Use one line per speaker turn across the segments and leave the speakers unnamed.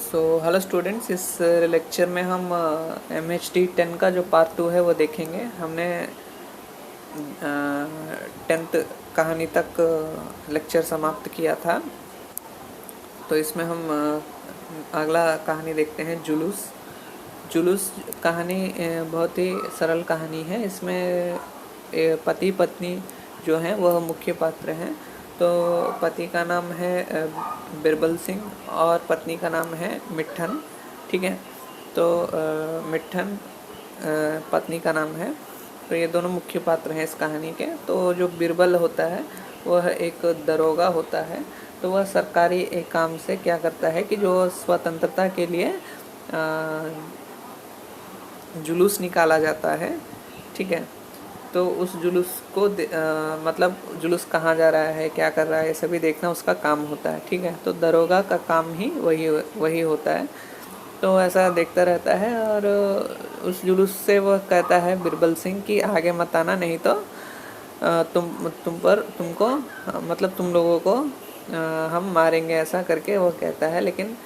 Hello students, इस lecture में हम MHD 10 का जो पार्ट 2 है वो देखेंगे। हमने 10th कहानी तक लेक्चर समाप्त किया था। तो इसमें हम अगला कहानी देखते हैं, जुलूस। जुलूस कहानी बहुत ही सरल कहानी है। इसमें पति पत्नी जो हैं वह मुख्य पात्र हैं। तो पति का नाम है बिरबल सिंह और पत्नी का नाम है मिट्ठन। ठीक है, तो मिट्ठन पत्नी का नाम है। तो ये दोनों मुख्य पात्र हैं इस कहानी के। तो जो बिरबल होता है वह एक दरोगा होता है। तो वह सरकारी एक काम से क्या करता है कि जो स्वतंत्रता के लिए जुलूस निकाला जाता है। ठीक है, तो उस जुलूस को मतलब जुलूस कहाँ जा रहा है, क्या कर रहा है, ये सभी देखना उसका काम होता है। ठीक है, तो दरोगा का काम ही वही होता है। तो ऐसा देखता रहता है और उस जुलूस से वह कहता है बिरबल सिंह कि आगे मत आना, नहीं तो तुमको मतलब तुम लोगों को हम मारेंगे, ऐसा करके वो कहता है। लेकिन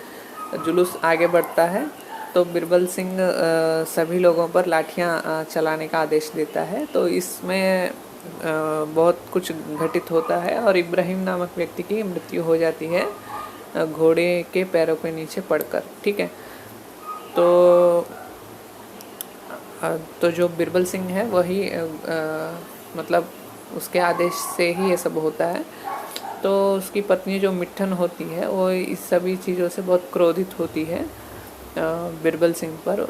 जुलूस आगे बढ़ता है तो बिरबल सिंह सभी लोगों पर लाठियां चलाने का आदेश देता है। तो इसमें बहुत कुछ घटित होता है और इब्राहिम नामक व्यक्ति की मृत्यु हो जाती है घोड़े के पैरों के नीचे पड़कर। ठीक है, तो जो बिरबल सिंह है वही मतलब उसके आदेश से ही ये सब होता है। तो उसकी पत्नी जो मिट्ठन होती है वो इस सभी चीज़ों से बहुत क्रोधित होती है बिरबल सिंह पर।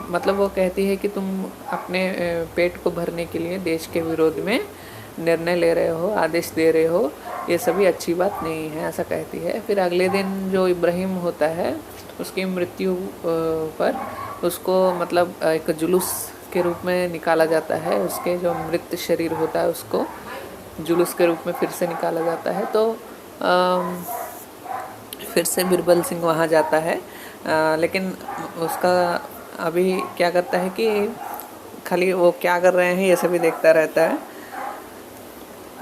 मतलब वो कहती है कि तुम अपने पेट को भरने के लिए देश के विरोध में निर्णय ले रहे हो, आदेश दे रहे हो, ये सभी अच्छी बात नहीं है, ऐसा कहती है। फिर अगले दिन जो इब्राहिम होता है उसकी मृत्यु पर उसको मतलब एक जुलूस के रूप में निकाला जाता है। उसके जो मृत शरीर होता है उसको जुलूस के रूप में फिर से निकाला जाता है। तो फिर से बिरबल सिंह वहाँ जाता है, लेकिन उसका अभी क्या करता है कि खाली वो क्या कर रहे हैं ये सभी देखता रहता है।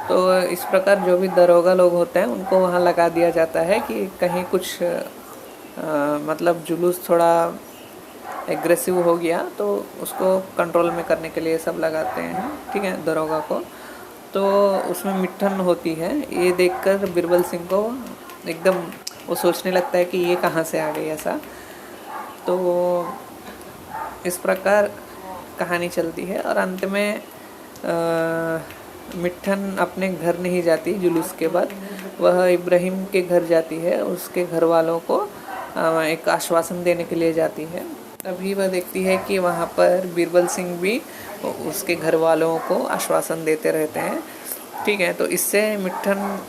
तो इस प्रकार जो भी दरोगा लोग होते हैं उनको वहाँ लगा दिया जाता है कि कहीं कुछ मतलब जुलूस थोड़ा एग्रेसिव हो गया तो उसको कंट्रोल में करने के लिए सब लगाते हैं। ठीक है, दरोगा को। तो उसमें मिट्ठन होती है, ये देखकर बिरबल सिंह को एकदम वो सोचने लगता है कि ये कहाँ से आ गई ऐसा। तो इस प्रकार कहानी चलती है और अंत में मिट्ठन अपने घर नहीं जाती जुलूस के बाद, वह इब्राहिम के घर जाती है। उसके घर वालों को एक आश्वासन देने के लिए जाती है। तभी वह देखती है कि वहाँ पर बिरबल सिंह भी उसके घर वालों को आश्वासन देते रहते हैं। ठीक है, तो इससे मिट्ठन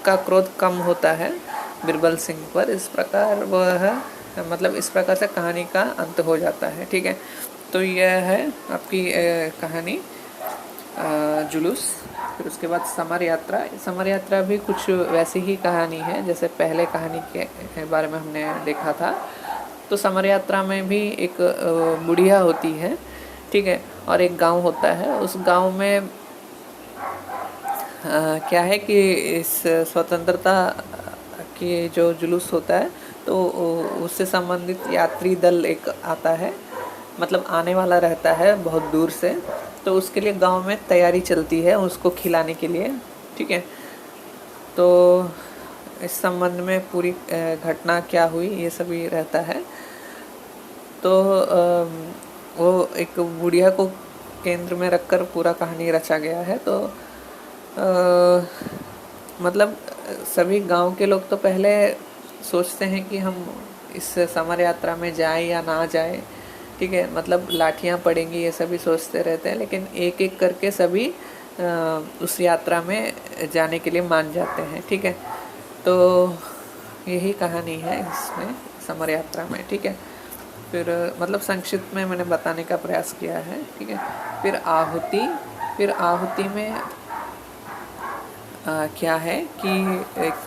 का क्रोध कम होता है बिरबल सिंह पर। इस प्रकार वह मतलब इस प्रकार से कहानी का अंत हो जाता है। ठीक है, तो यह है आपकी कहानी जुलूस। फिर उसके बाद समर यात्रा। समर यात्रा भी कुछ वैसी ही कहानी है जैसे पहले कहानी के बारे में हमने देखा था। तो समर यात्रा में भी एक बुढ़िया होती है। ठीक है, और एक गांव होता है। उस गांव में क्या है कि इस स्वतंत्रता की जो जुलूस होता है तो उससे संबंधित यात्री दल एक आता है, मतलब आने वाला रहता है बहुत दूर से। तो उसके लिए गांव में तैयारी चलती है उसको खिलाने के लिए। ठीक है, तो इस संबंध में पूरी घटना क्या हुई ये सभी रहता है। तो वो एक बुढ़िया को केंद्र में रखकर पूरा कहानी रचा गया है। तो मतलब सभी गांव के लोग तो पहले सोचते हैं कि हम इस समर यात्रा में जाएं या ना जाएं। ठीक है, मतलब लाठियां पड़ेंगी ये सभी सोचते रहते हैं, लेकिन एक एक करके सभी उस यात्रा में जाने के लिए मान जाते हैं। ठीक है, तो यही कहानी है इसमें समर यात्रा में। ठीक है, फिर मतलब संक्षिप्त में मैंने बताने का प्रयास किया है। ठीक है, फिर आहुति में क्या है कि एक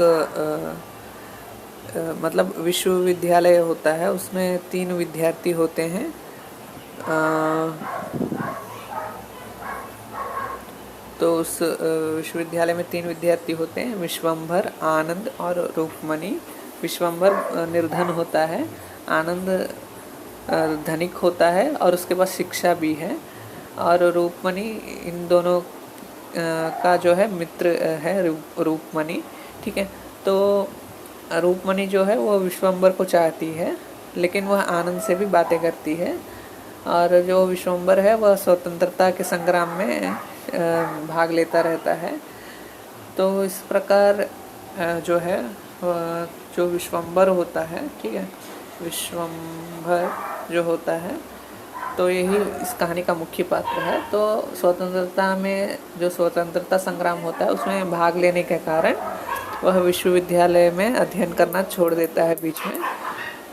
मतलब विश्वविद्यालय होता है, उसमें 3 विद्यार्थी होते हैं। तो उस विश्वविद्यालय में 3 विद्यार्थी होते हैं, विश्वंभर, आनंद और रूपमणि। विश्वम्भर निर्धन होता है, आनंद धनिक होता है और उसके पास शिक्षा भी है। और रूपमणि इन दोनों का जो है मित्र है रूपमणि, ठीक है। तो रूपमणि जो है वो विश्वम्भर को चाहती है, लेकिन वह आनंद से भी बातें करती है। और जो विश्वम्भर है वह स्वतंत्रता के संग्राम में भाग लेता रहता है। तो इस प्रकार जो है जो विश्वम्भर होता है, ठीक है, विश्वम्भर जो होता है, तो यही इस कहानी का मुख्य पात्र है। तो स्वतंत्रता में जो स्वतंत्रता संग्राम होता है उसमें भाग लेने के कारण वह विश्वविद्यालय में अध्ययन करना छोड़ देता है बीच में।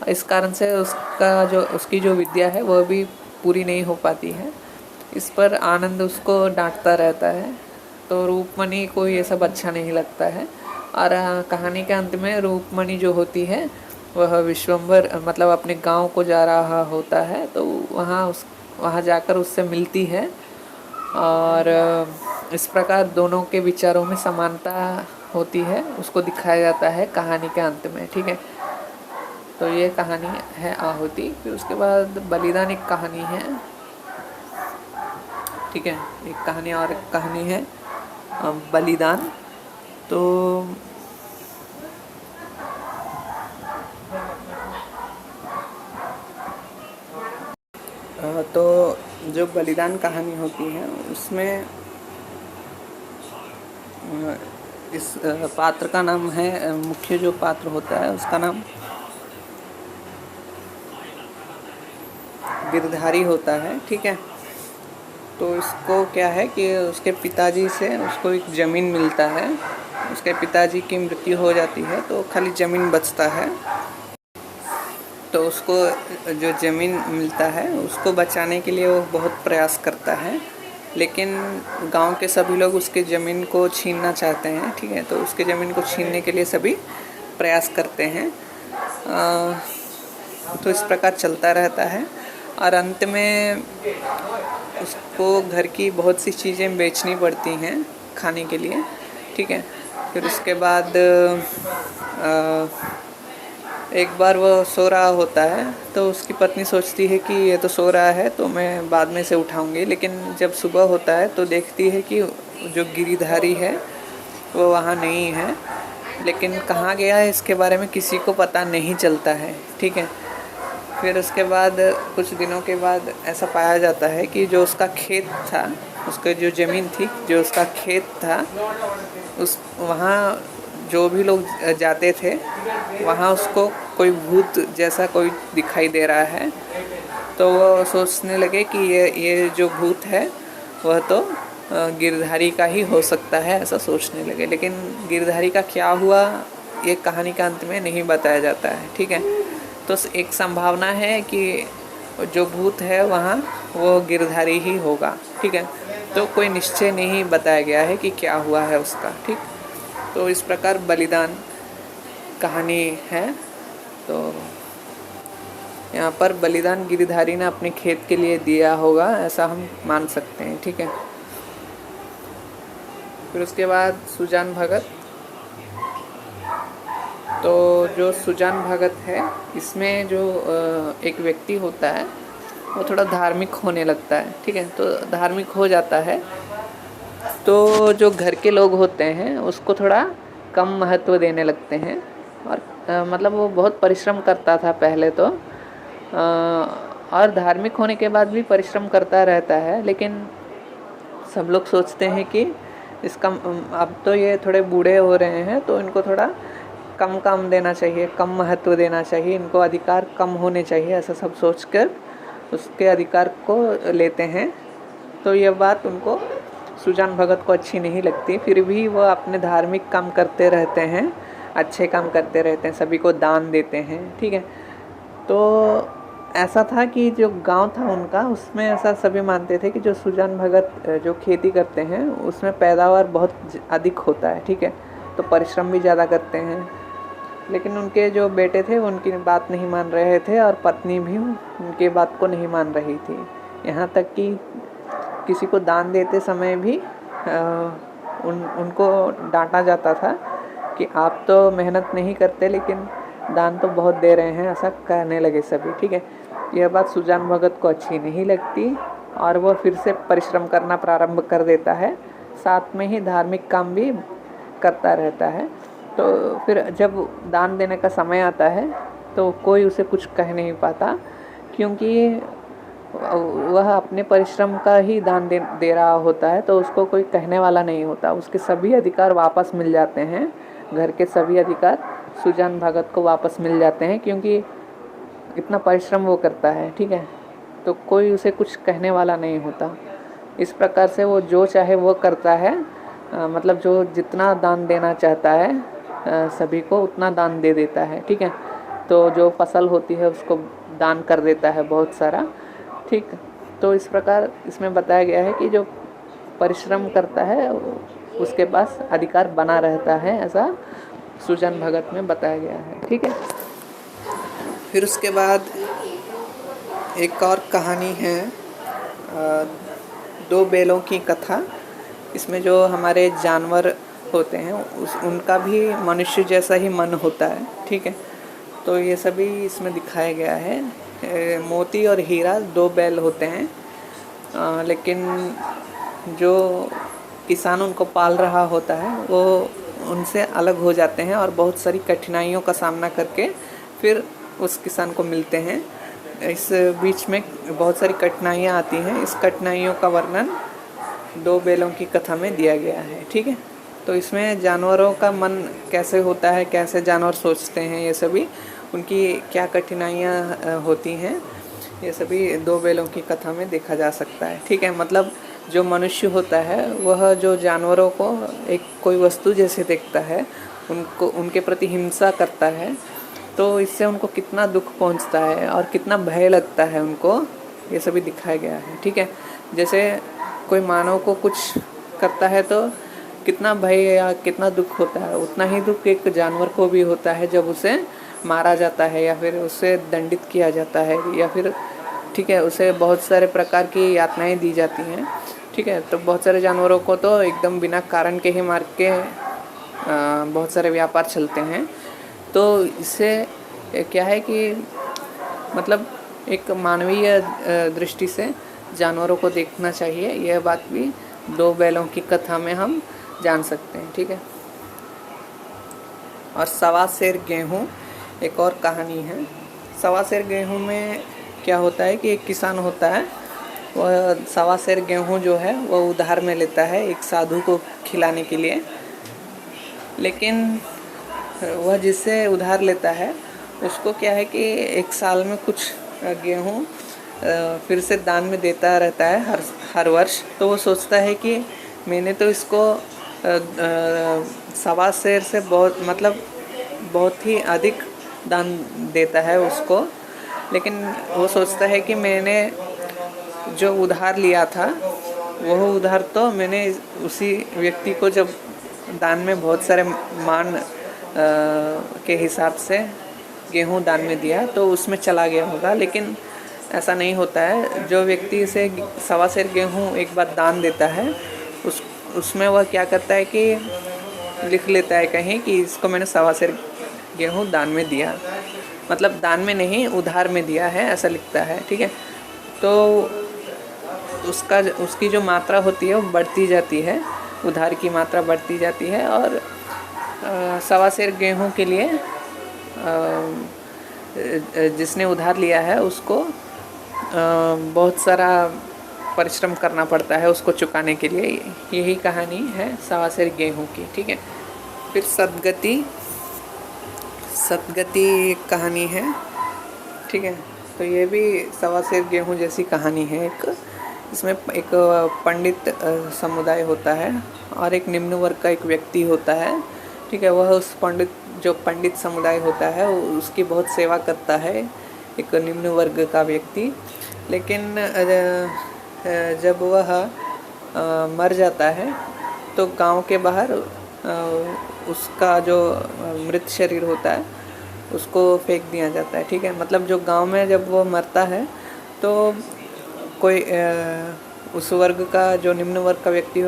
इस कारण से उसकी जो विद्या है वह भी पूरी नहीं हो पाती है। इस पर आनंद उसको डांटता रहता है। तो रूपमणि को ये सब अच्छा नहीं लगता है। और कहानी के अंत में रूपमणि जो होती है वह विश्वम्भर मतलब अपने गांव को जा रहा होता है, तो वहाँ जाकर उससे मिलती है। और इस प्रकार दोनों के विचारों में समानता होती है, उसको दिखाया जाता है कहानी के अंत में, ठीक है। तो ये कहानी है आहुति। फिर उसके बाद बलिदान एक कहानी है, ठीक है। एक कहानी और एक कहानी है बलिदान। तो जो बलिदान कहानी होती है उसमें इस पात्र का नाम है, मुख्य जो पात्र होता है उसका नाम गिरधारी होता है, ठीक है। तो इसको क्या है कि उसके पिताजी से उसको एक ज़मीन मिलता है। उसके पिताजी की मृत्यु हो जाती है तो खाली ज़मीन बचता है। तो उसको जो ज़मीन मिलता है उसको बचाने के लिए वो बहुत प्रयास करता है, लेकिन गांव के सभी लोग उसके ज़मीन को छीनना चाहते हैं, ठीक है। तो उसके ज़मीन को छीनने के लिए सभी प्रयास करते हैं। तो इस प्रकार चलता रहता है और अंत में उसको घर की बहुत सी चीज़ें बेचनी पड़ती हैं खाने के लिए, ठीक है। फिर उसके बाद एक बार वो सो रहा होता है तो उसकी पत्नी सोचती है कि ये तो सो रहा है तो मैं बाद में से उठाऊंगी। लेकिन जब सुबह होता है तो देखती है कि जो गिरिधारी है वो वहाँ नहीं है, लेकिन कहाँ गया है इसके बारे में किसी को पता नहीं चलता है, ठीक है। फिर उसके बाद कुछ दिनों के बाद ऐसा पाया जाता है कि जो उसका खेत था, उसका जो ज़मीन थी, जो उसका खेत था, उस वहाँ जो भी लोग जाते थे वहाँ उसको कोई भूत जैसा कोई दिखाई दे रहा है। तो वो सोचने लगे कि ये जो भूत है वह तो गिरधारी का ही हो सकता है, ऐसा सोचने लगे। लेकिन गिरधारी का क्या हुआ ये कहानी का अंत में नहीं बताया जाता है, ठीक है। तो एक संभावना है कि जो भूत है वहाँ वो गिरधारी ही होगा, ठीक है। तो कोई निश्चय नहीं बताया गया है कि क्या हुआ है उसका, ठीक। तो इस प्रकार बलिदान कहानी है। तो यहाँ पर बलिदान गिरधारी ने अपने खेत के लिए दिया होगा, ऐसा हम मान सकते हैं, ठीक है। फिर उसके बाद सुजान भगत। तो जो सुजान भगत है इसमें जो एक व्यक्ति होता है वो थोड़ा धार्मिक होने लगता है, ठीक है। तो धार्मिक हो जाता है तो जो घर के लोग होते हैं उसको थोड़ा कम महत्व देने लगते हैं। और मतलब वो बहुत परिश्रम करता था पहले तो, और धार्मिक होने के बाद भी परिश्रम करता रहता है। लेकिन सब लोग सोचते हैं कि इसका अब तो ये थोड़े बूढ़े हो रहे हैं तो इनको थोड़ा कम काम देना चाहिए, कम महत्व देना चाहिए, इनको अधिकार कम होने चाहिए, ऐसा सब सोचकर उसके अधिकार को लेते हैं। तो यह बात उनको सुजान भगत को अच्छी नहीं लगती। फिर भी वह अपने धार्मिक काम करते रहते हैं, अच्छे काम करते रहते हैं, सभी को दान देते हैं, ठीक है। तो ऐसा था कि जो गांव था उनका उसमें ऐसा सभी मानते थे कि जो सुजान भगत जो खेती करते हैं उसमें पैदावार बहुत अधिक होता है, ठीक है। तो परिश्रम भी ज़्यादा करते हैं। लेकिन उनके जो बेटे थे वो उनकी बात नहीं मान रहे थे और पत्नी भी उनके बात को नहीं मान रही थी। यहाँ तक कि किसी को दान देते समय भी उनको डांटा जाता था कि आप तो मेहनत नहीं करते लेकिन दान तो बहुत दे रहे हैं, ऐसा कहने लगे सभी। ठीक है, यह बात सुजान भगत को अच्छी नहीं लगती और वह फिर से परिश्रम करना प्रारंभ कर देता है, साथ में ही धार्मिक काम भी करता रहता है। तो फिर जब दान देने का समय आता है तो कोई उसे कुछ कह नहीं पाता, क्योंकि वह अपने परिश्रम का ही दान दे रहा होता है, तो उसको कोई कहने वाला नहीं होता। उसके सभी अधिकार वापस मिल जाते हैं, घर के सभी अधिकार सुजान भगत को वापस मिल जाते हैं, क्योंकि इतना परिश्रम वो करता है। ठीक है, तो कोई उसे कुछ कहने वाला नहीं होता। इस प्रकार से वो जो चाहे वो करता है, मतलब जो जितना दान देना चाहता है सभी को उतना दान दे देता है। ठीक है, तो जो फसल होती है उसको दान कर देता है बहुत सारा। ठीक, तो इस प्रकार इसमें बताया गया है कि जो परिश्रम करता है उसके पास अधिकार बना रहता है, ऐसा सुजान भगत में बताया गया है। ठीक है, फिर उसके बाद एक और कहानी है, दो बैलों की कथा। इसमें जो हमारे जानवर होते हैं उनका भी मनुष्य जैसा ही मन होता है। ठीक है, तो ये सभी इसमें दिखाया गया है। मोती और हीरा दो बैल होते हैं, लेकिन जो किसान उनको पाल रहा होता है वो उनसे अलग हो जाते हैं और बहुत सारी कठिनाइयों का सामना करके फिर उस किसान को मिलते हैं। इस बीच में बहुत सारी कठिनाइयाँ आती हैं। इस कठिनाइयों का वर्णन दो बैलों की कथा में दिया गया है। ठीक है, तो इसमें जानवरों का मन कैसे होता है, कैसे जानवर सोचते हैं, ये सभी उनकी क्या कठिनाइयाँ होती हैं, ये सभी दो बैलों की कथा में देखा जा सकता है। ठीक है, मतलब जो मनुष्य होता है वह जो जानवरों को एक कोई वस्तु जैसे देखता है, उनको उनके प्रति हिंसा करता है, तो इससे उनको कितना दुख पहुंचता है और कितना भय लगता है उनको, ये सभी दिखाया गया है। ठीक है, जैसे कोई मानव को कुछ करता है तो कितना भय या कितना दुख होता है, उतना ही दुख एक जानवर को भी होता है जब उसे मारा जाता है या फिर उसे दंडित किया जाता है या फिर ठीक है उसे बहुत सारे प्रकार की यातनाएं दी जाती हैं। ठीक है, तो बहुत सारे जानवरों को तो एकदम बिना कारण के ही मार के बहुत सारे व्यापार चलते हैं। तो इससे क्या है कि मतलब एक मानवीय दृष्टि से जानवरों को देखना चाहिए, यह बात भी दो बैलों की कथा में हम जान सकते हैं। ठीक है, और सवा सेर गेहूँ एक और कहानी है। सवा सेर गेहूँ में क्या होता है कि एक किसान होता है, वह सवा सेर गेहूँ जो है वह उधार में लेता है एक साधु को खिलाने के लिए, लेकिन वह जिससे उधार लेता है उसको क्या है कि एक साल में कुछ गेहूँ फिर से दान में देता रहता है हर वर्ष। तो वो सोचता है कि मैंने तो इसको सवा सेर से बहुत ही अधिक दान देता है उसको, लेकिन वो सोचता है कि मैंने जो उधार लिया था वह उधार तो मैंने उसी व्यक्ति को जब दान में बहुत सारे मान के हिसाब से गेहूँ दान में दिया तो उसमें चला गया होगा, लेकिन ऐसा नहीं होता है। जो व्यक्ति इसे सवा सेर गेहूँ एक बार दान देता है उसमें वह क्या करता है कि लिख लेता है कहीं कि इसको मैंने सवा सेर गेहूँ दान में दिया, मतलब दान में नहीं उधार में दिया है, ऐसा लिखता है। ठीक है, तो उसकी जो मात्रा होती है वो बढ़ती जाती है, उधार की मात्रा बढ़ती जाती है और सवा सेर गेहूँ के लिए जिसने उधार लिया है उसको बहुत सारा परिश्रम करना पड़ता है उसको चुकाने के लिए। यही कहानी है सवा सेर गेहूँ की। ठीक है, फिर सदगति कहानी है। ठीक है, तो ये भी सवा सेर गेहूँ जैसी कहानी है। इसमें एक पंडित समुदाय होता है और एक निम्न वर्ग का एक व्यक्ति होता है। ठीक है, वह उस पंडित समुदाय होता है उसकी बहुत सेवा करता है एक निम्न वर्ग का व्यक्ति, लेकिन जब वह मर जाता है तो गांव के बाहर उसका जो मृत शरीर होता है उसको फेंक दिया जाता है। ठीक है, मतलब जो गांव में जब वो मरता है तो कोई उस वर्ग का जो निम्न वर्ग का व्यक्ति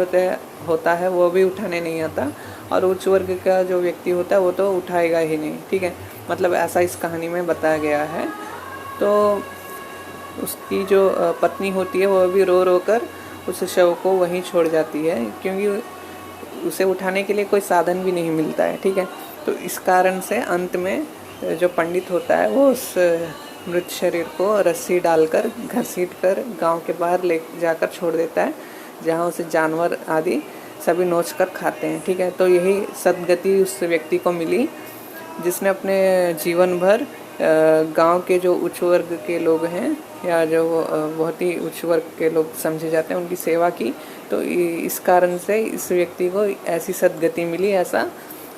होता है वो भी उठाने नहीं आता और उच्च वर्ग का जो व्यक्ति होता है वो तो उठाएगा ही नहीं, ठीक है। मतलब ऐसा इस कहानी में बताया गया है। तो उसकी जो पत्नी होती है वो भी रो रो कर उस शव को वहीं छोड़ जाती है, क्योंकि उसे उठाने के लिए कोई साधन भी नहीं मिलता है, ठीक है। तो इस कारण से अंत में जो पंडित होता है वो उस मृत शरीर को रस्सी डालकर घसीट कर गाँव के बाहर ले जाकर छोड़ देता है, जहाँ उसे जानवर आदि सभी नोच कर खाते हैं, ठीक है। तो यही सद्गति उस व्यक्ति को मिली जिसने अपने जीवन भर गांव के जो उच्च वर्ग के लोग हैं या जो बहुत ही उच्च वर्ग के लोग समझे जाते हैं उनकी सेवा की। तो इस कारण से इस व्यक्ति को ऐसी सद्गति मिली, ऐसा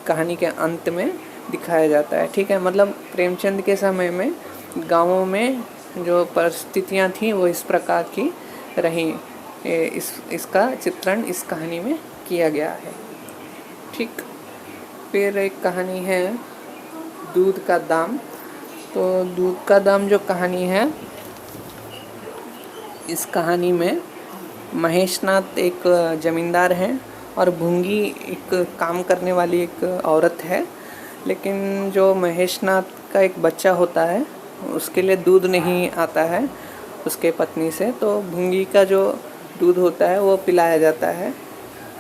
कहानी के अंत में दिखाया जाता है, ठीक है। मतलब प्रेमचंद के समय में गाँवों में जो परिस्थितियाँ थीं वो इस प्रकार की रहीं, इसका चित्रण इस कहानी में किया गया है, ठीक। फिर एक कहानी है दूध का दाम। तो दूध का दाम जो कहानी है, इस कहानी में महेशनाथ एक ज़मींदार हैं और भूंगी एक काम करने वाली एक औरत है। लेकिन जो महेशनाथ का एक बच्चा होता है उसके लिए दूध नहीं आता है उसके पत्नी से, तो भूंगी का जो दूध होता है वो पिलाया जाता है,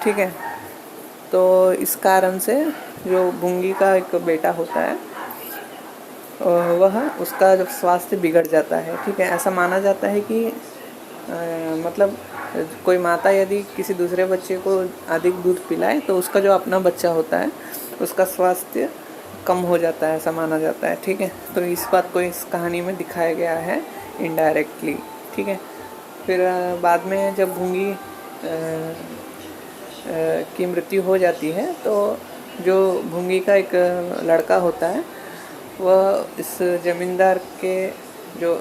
ठीक है। तो इस कारण से जो भूंगी का एक बेटा होता है वह उसका जब स्वास्थ्य बिगड़ जाता है, ठीक है। ऐसा माना जाता है कि मतलब कोई माता यदि किसी दूसरे बच्चे को अधिक दूध पिलाए तो उसका जो अपना बच्चा होता है उसका स्वास्थ्य कम हो जाता है, ऐसा माना जाता है, ठीक है। तो इस बात को इस कहानी में दिखाया गया है इनडायरेक्टली, ठीक है। फिर बाद में जब भूंगी की मृत्यु हो जाती है तो जो भूंगी का एक लड़का होता है वह इस ज़मींदार के जो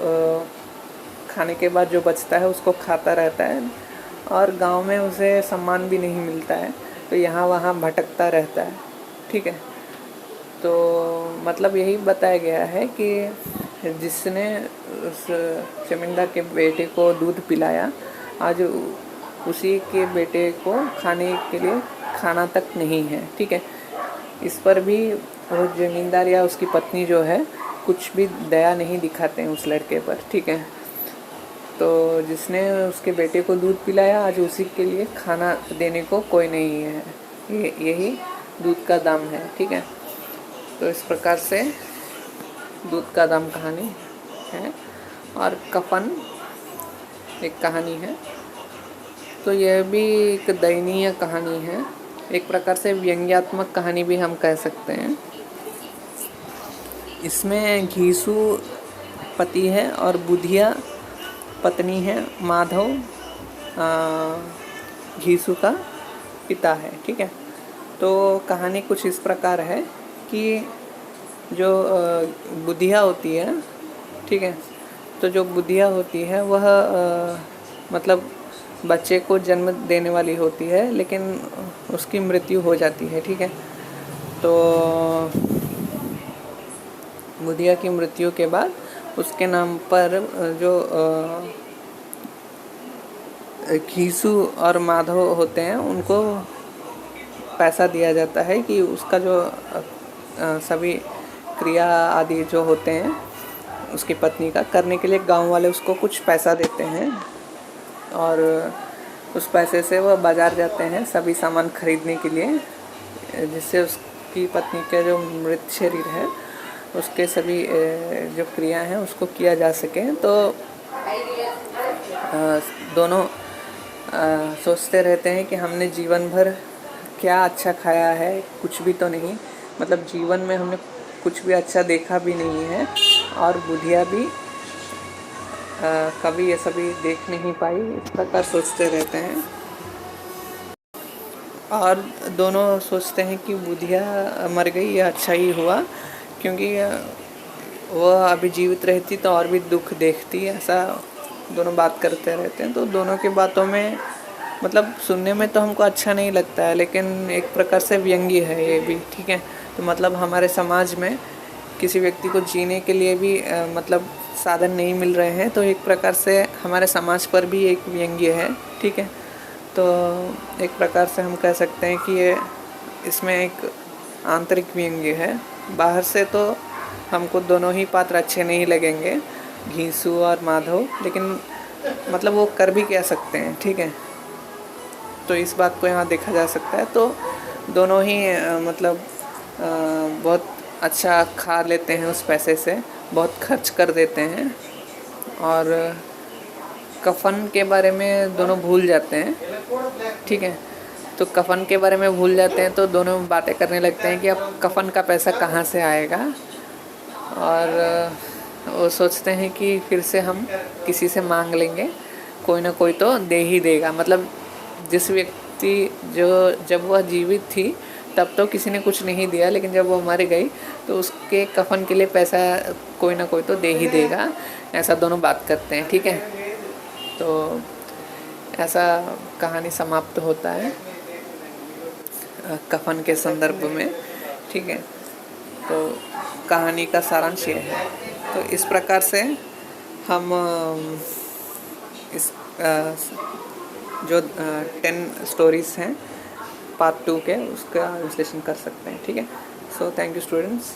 खाने के बाद जो बचता है उसको खाता रहता है और गांव में उसे सम्मान भी नहीं मिलता है, तो यहाँ वहाँ भटकता रहता है, ठीक है। तो मतलब यही बताया गया है कि जिसने उस ज़मींदार के बेटे को दूध पिलाया आज उसी के बेटे को खाने के लिए खाना तक नहीं है, ठीक है। इस पर भी वो ज़मींदार या उसकी पत्नी जो है कुछ भी दया नहीं दिखाते हैं उस लड़के पर, ठीक है। तो जिसने उसके बेटे को दूध पिलाया आज उसी के लिए खाना देने को कोई नहीं है, यही दूध का दाम है, ठीक है। तो इस प्रकार से दूध का दाम कहानी है। और कफन एक कहानी है, तो यह भी एक दयनीय कहानी है, एक प्रकार से व्यंग्यात्मक कहानी भी हम कह सकते हैं। इसमें घीसू पति है और बुधिया पत्नी है। माधव घीसू का पिता है, ठीक है। तो कहानी कुछ इस प्रकार है कि जो बुधिया होती है, ठीक है, तो जो बुधिया होती है वह मतलब बच्चे को जन्म देने वाली होती है लेकिन उसकी मृत्यु हो जाती है, ठीक है। तो बुधिया की मृत्यु के बाद उसके नाम पर जो घीसू और माधव होते हैं उनको पैसा दिया जाता है कि उसका जो सभी क्रिया आदि जो होते हैं उसकी पत्नी का करने के लिए गांव वाले उसको कुछ पैसा देते हैं और उस पैसे से वह बाज़ार जाते हैं सभी सामान खरीदने के लिए, जिससे उसकी पत्नी का जो मृत शरीर है उसके सभी जो क्रिया हैं उसको किया जा सके। तो दोनों सोचते रहते हैं कि हमने जीवन भर क्या अच्छा खाया है, कुछ भी तो नहीं, मतलब जीवन में हमने कुछ भी अच्छा देखा भी नहीं है और बुधिया भी कभी ये सभी देख नहीं पाई, इस प्रकार सोचते रहते हैं। और दोनों सोचते हैं कि बुधिया मर गई, यह अच्छा ही हुआ, क्योंकि वह अभी जीवित रहती तो और भी दुख देखती, ऐसा दोनों बात करते रहते हैं। तो दोनों की बातों में मतलब सुनने में तो हमको अच्छा नहीं लगता है लेकिन एक प्रकार से व्यंग्य है ये भी, ठीक है। तो मतलब हमारे समाज में किसी व्यक्ति को जीने के लिए भी मतलब साधन नहीं मिल रहे हैं, तो एक प्रकार से हमारे समाज पर भी एक व्यंग्य है, ठीक है। तो एक प्रकार से हम कह सकते हैं कि ये इसमें एक आंतरिक व्यंग्य है। बाहर से तो हमको दोनों ही पात्र अच्छे नहीं लगेंगे, घीसू और माधव, लेकिन मतलब वो कर भी क्या सकते हैं, ठीक है। तो इस बात को यहाँ देखा जा सकता है। तो दोनों ही मतलब बहुत अच्छा खा लेते हैं उस पैसे से, बहुत खर्च कर देते हैं, और कफन के बारे में दोनों भूल जाते हैं, ठीक है। तो कफन के बारे में भूल जाते हैं तो दोनों बातें करने लगते हैं कि अब कफन का पैसा कहाँ से आएगा, और वो सोचते हैं कि फिर से हम किसी से मांग लेंगे, कोई ना कोई तो दे ही देगा। मतलब जिस व्यक्ति जो जब वह जीवित थी तब तो किसी ने कुछ नहीं दिया, लेकिन जब वो मर गई तो उसके कफन के लिए पैसा कोई ना कोई तो दे ही देगा, ऐसा दोनों बात करते हैं, ठीक है। तो ऐसा कहानी समाप्त होता है कफन के संदर्भ में, ठीक है। तो कहानी का सारांश ये है। तो इस प्रकार से हम इस जो 10 स्टोरीज़ हैं पार्ट 2 के, उसका विश्लेषण कर सकते हैं, ठीक है। So thank you students.